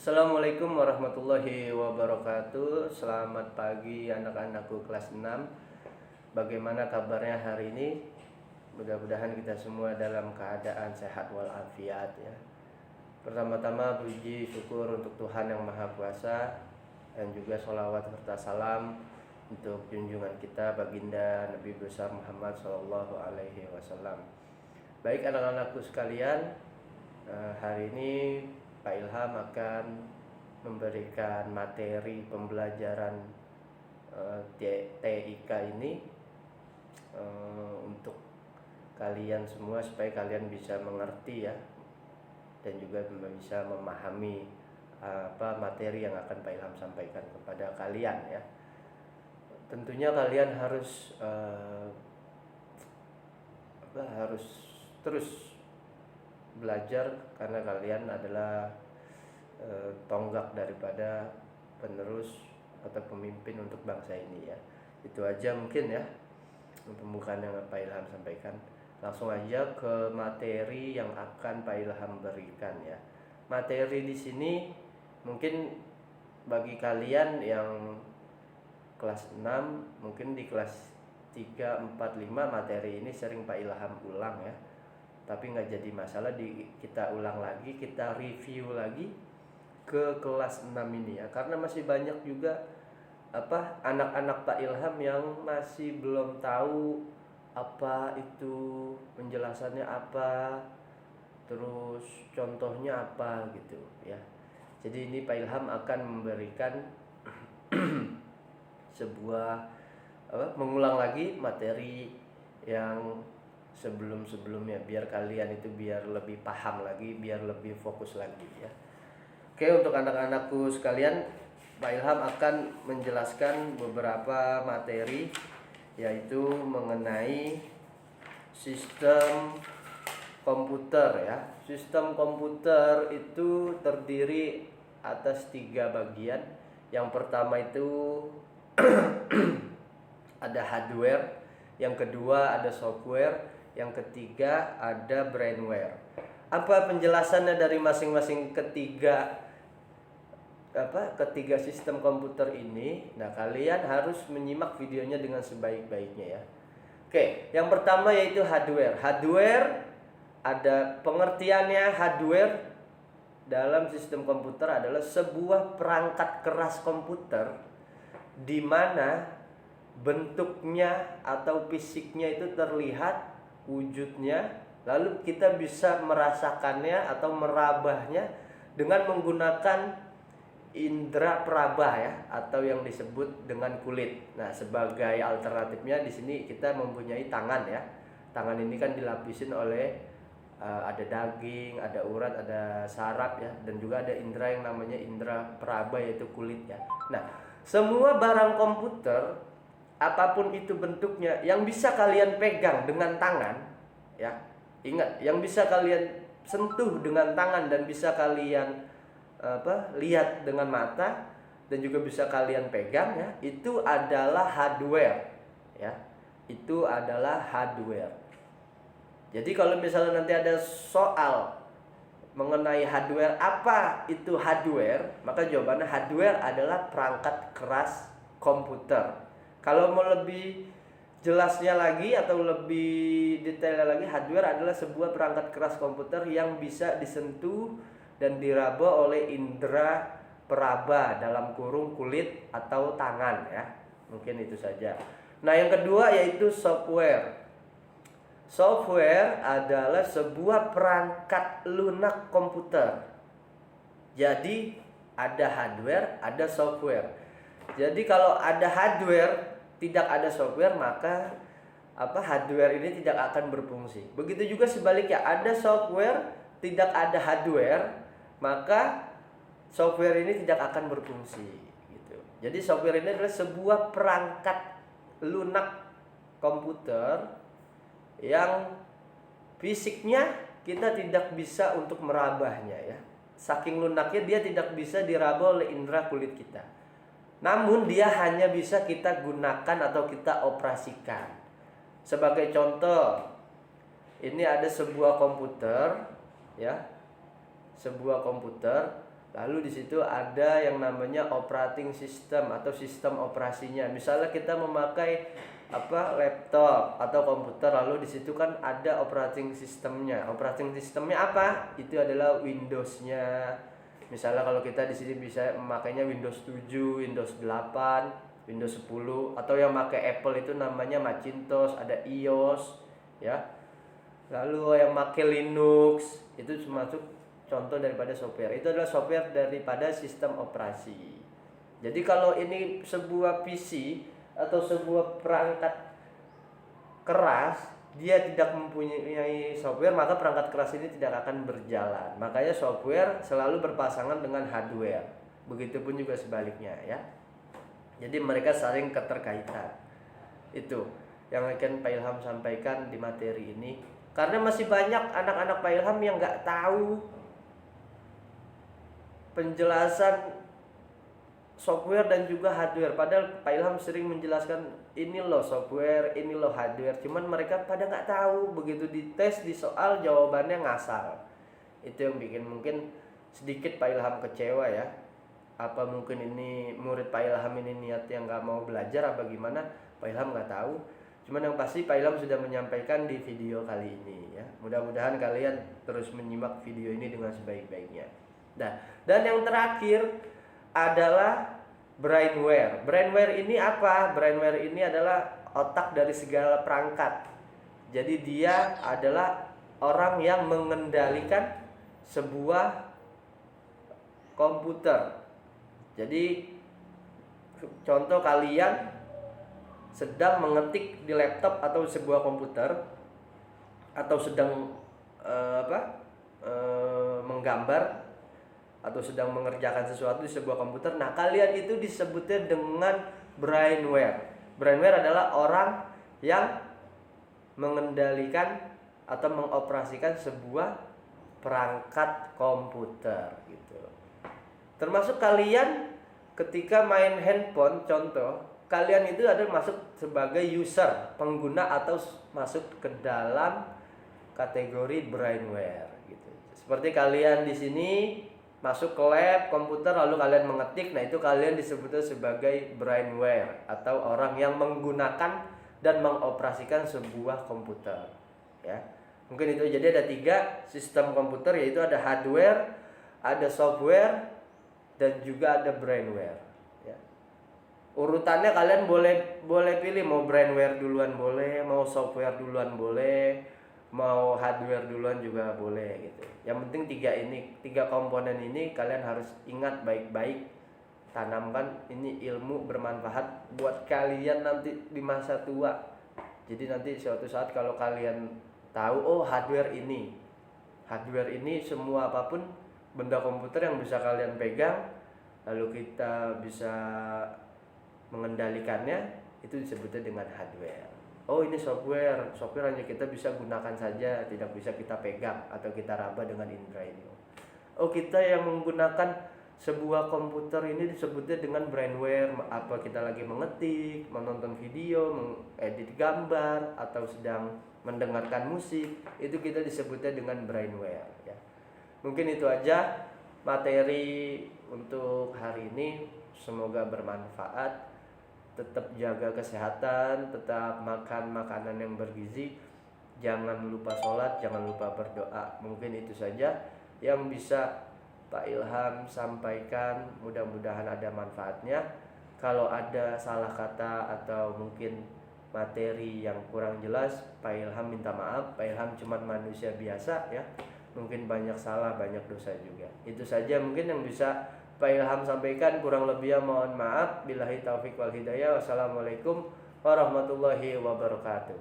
Assalamualaikum warahmatullahi wabarakatuh. Selamat pagi anak-anakku kelas 6. Bagaimana kabarnya hari ini? Mudah-mudahan kita semua dalam keadaan sehat walafiat ya. Pertama-tama puji syukur untuk Tuhan yang Maha Kuasa, dan juga sholawat serta salam untuk junjungan kita baginda Nabi besar Muhammad Shallallahu Alaihi Wasallam. Baik anak-anakku sekalian, hari ini Pak Ilham akan memberikan materi pembelajaran TIK ini untuk kalian semua supaya kalian bisa mengerti ya, dan juga bisa memahami apa materi yang akan Pak Ilham sampaikan kepada kalian ya. Tentunya kalian harus terus belajar karena kalian adalah tonggak daripada penerus atau pemimpin untuk bangsa ini ya. Itu aja mungkin ya pembukaan yang Pak Ilham sampaikan. Langsung aja ke materi yang akan Pak Ilham berikan ya. Materi di sini mungkin bagi kalian yang kelas 6, mungkin di kelas 3, 4, 5 materi ini sering Pak Ilham ulang ya. Tapi nggak jadi masalah, kita ulang lagi, kita review lagi ke kelas 6 ini ya, karena masih banyak juga anak-anak Pak Ilham yang masih belum tahu apa itu penjelasannya apa, terus contohnya apa gitu ya. Jadi ini Pak Ilham akan memberikan sebuah mengulang lagi materi yang sebelumnya, biar kalian itu biar lebih paham lagi, biar lebih fokus lagi ya. Oke, untuk anak-anakku sekalian, Pak Ilham akan menjelaskan beberapa materi, yaitu mengenai sistem komputer ya. Sistem komputer itu terdiri atas 3 bagian. Yang pertama itu ada hardware, yang kedua ada software, yang ketiga ada brainware. Apa penjelasannya dari masing-masing ketiga sistem komputer ini? Nah, kalian harus menyimak videonya dengan sebaik-baiknya ya. Oke, yang pertama yaitu hardware. Hardware ada pengertiannya. Hardware dalam sistem komputer adalah sebuah perangkat keras komputer di mana bentuknya atau fisiknya itu terlihat wujudnya, lalu kita bisa merasakannya atau merabahnya dengan menggunakan indera peraba ya, atau yang disebut dengan kulit. Nah, sebagai alternatifnya di sini kita mempunyai tangan ya. Tangan ini kan dilapisin oleh ada daging, ada urat, ada saraf ya, dan juga ada indera yang namanya indera peraba, yaitu kulit ya. Nah, semua barang komputer apapun itu bentuknya yang bisa kalian pegang dengan tangan ya. Ingat, yang bisa kalian sentuh dengan tangan dan bisa kalian lihat dengan mata dan juga bisa kalian pegang ya, itu adalah hardware ya. Itu adalah hardware. Jadi kalau misalnya nanti ada soal mengenai hardware, apa itu hardware, maka jawabannya hardware adalah perangkat keras komputer. Kalau mau lebih jelasnya lagi atau lebih detailnya lagi, hardware adalah sebuah perangkat keras komputer yang bisa disentuh dan diraba oleh indera peraba dalam kurung kulit atau tangan ya. Mungkin itu saja. Nah, yang kedua yaitu software. Software adalah sebuah perangkat lunak komputer. Jadi ada hardware, ada software. Jadi kalau ada hardware, tidak ada software, maka hardware ini tidak akan berfungsi. Begitu juga sebaliknya, ada software, tidak ada hardware, maka software ini tidak akan berfungsi gitu. Jadi software ini adalah sebuah perangkat lunak komputer yang fisiknya kita tidak bisa untuk merabahnya ya. Saking lunaknya dia tidak bisa diraba oleh indera kulit kita. Namun dia hanya bisa kita gunakan atau kita operasikan. Sebagai contoh, ini ada sebuah komputer ya. Sebuah komputer, Lalu di situ ada yang namanya operating system atau sistem operasinya. Misalnya kita memakai laptop atau komputer, lalu di situ kan ada operating systemnya. Operating systemnya apa? Itu adalah Windows-nya. Misalnya kalau kita di sini bisa memakainya Windows 7, Windows 8, Windows 10, atau yang pakai Apple itu namanya Macintosh, ada iOS ya. Lalu yang pakai Linux itu termasuk contoh daripada software. Itu adalah software daripada sistem operasi. Jadi kalau ini sebuah PC atau sebuah perangkat keras, dia tidak mempunyai software, maka perangkat keras ini tidak akan berjalan. Makanya software selalu berpasangan dengan hardware. Begitupun juga sebaliknya ya. Jadi mereka saling keterkaitan. Itu yang akan Pak Ilham sampaikan di materi ini. Karena masih banyak anak-anak Pak Ilham yang nggak tahu penjelasan software dan juga hardware. Padahal Pak Ilham sering menjelaskan ini loh software, ini loh hardware. Cuman mereka pada nggak tahu. Begitu dites di soal jawabannya ngasal. Itu yang bikin mungkin sedikit Pak Ilham kecewa ya. Apa mungkin ini murid Pak Ilham ini niat yang nggak mau belajar apa gimana? Pak Ilham nggak tahu. Cuman yang pasti Pak Ilham sudah menyampaikan di video kali ini ya. Mudah-mudahan kalian terus menyimak video ini dengan sebaik-baiknya. Nah, dan yang terakhir adalah brainware. Brainware ini apa? Brainware ini adalah otak dari segala perangkat. Jadi dia adalah orang yang mengendalikan sebuah komputer. Jadi contoh kalian sedang mengetik di laptop atau sebuah komputer, atau sedang menggambar atau sedang mengerjakan sesuatu di sebuah komputer. Nah, kalian itu disebutnya dengan brainware. Brainware adalah orang yang mengendalikan atau mengoperasikan sebuah perangkat komputer gitu. Termasuk kalian ketika main handphone, contoh, kalian itu ada masuk sebagai user, pengguna, atau masuk ke dalam kategori brainware gitu. Seperti kalian di sini masuk ke lab komputer lalu kalian mengetik, nah itu kalian disebutnya sebagai brainware atau orang yang menggunakan dan mengoperasikan sebuah komputer ya. Mungkin itu. Jadi ada 3 sistem komputer, yaitu ada hardware, ada software, dan juga ada brainware ya. Urutannya kalian boleh pilih, mau brainware duluan boleh, mau software duluan boleh, mau hardware duluan juga boleh gitu. Yang penting 3 komponen ini kalian harus ingat baik-baik, tanamkan. Ini ilmu bermanfaat buat kalian nanti di masa tua. Jadi nanti suatu saat kalau kalian tahu, oh hardware ini semua apapun benda komputer yang bisa kalian pegang, lalu kita bisa mengendalikannya, itu disebutnya dengan hardware. Oh ini software hanya kita bisa gunakan saja, tidak bisa kita pegang atau kita raba dengan indera ini. Oh kita yang menggunakan sebuah komputer ini disebutnya dengan brainware. Apa kita lagi mengetik, menonton video, mengedit gambar, atau sedang mendengarkan musik, itu kita disebutnya dengan brainware ya. Mungkin itu aja materi untuk hari ini, semoga bermanfaat. Tetap jaga kesehatan, tetap makan makanan yang bergizi, jangan lupa sholat, jangan lupa berdoa. Mungkin itu saja yang bisa Pak Ilham sampaikan, mudah-mudahan ada manfaatnya. Kalau ada salah kata atau mungkin materi yang kurang jelas, Pak Ilham minta maaf. Pak Ilham cuma manusia biasa ya, mungkin banyak salah, banyak dosa juga. Itu saja mungkin yang bisa Pak Ilham sampaikan, kurang lebihnya mohon maaf. Billahi taufik wal hidayah. Wassalamualaikum warahmatullahi wabarakatuh.